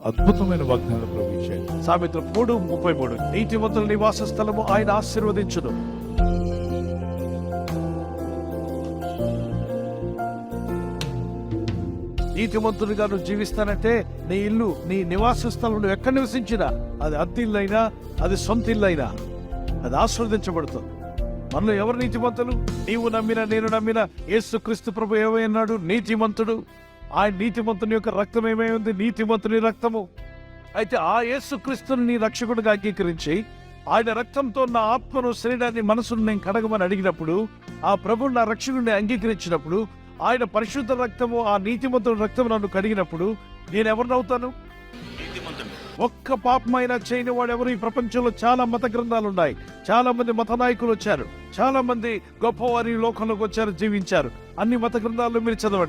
అద్భుతమైన వాగ్దానం ప్రవేశారు. సామెతలు 3:33 నీతిమంతుల నివాస స్థలము ఆయన ఆశీర్వదించును. నీతిమంతుడిగా నువ్వు జీవిస్తానంటే నీ ఇల్లు, నీ నివాస స్థలం నువ్వు ఎక్కడ నివసించినా, అది అద్దె ఇల్లు అయినా, అది సొంత ఇల్లు అయినా, అది ఆశీర్వదించబడుతుంది. మనలో ఎవరు నీతిమంతులు? నీవు నమ్మిన, నేను నమ్మిన యేసుక్రీస్తు ప్రభు ఏమన్నాడు? నీతిమంతుడు. ఆయన నీతిమంతుని యొక్క రక్తం ఏమై ఉంది? నీతిమంతుని రక్తము. అయితే ఆ యేసుక్రీస్తుని నీ రక్షకుడిగా అంగీకరించి ఆయన రక్తంతో నా ఆత్మను, శరీరాన్ని, మనసును నేను కడగమని అడిగినప్పుడు, ఆ ప్రభువు నా రక్షకుడిని అంగీకరించినప్పుడు, ఆయన పరిశుద్ధ రక్తము, ఆ నీతిమంతుని రక్తము నన్ను కడిగినప్పుడు నేను ఎవరినవుతాను? ఒక్క పాపమైనా చేయని వాడు ఎవరు? ఈ ప్రపంచంలో చాలా మత గ్రంథాలు ఉన్నాయి, చాలా మంది మత నాయకులు వచ్చారు, చాలా మంది గొప్పవారి లోకంలోకి వచ్చారు, జీవించారు. అన్ని మత గ్రంథాల్లో మీరు చదవండి.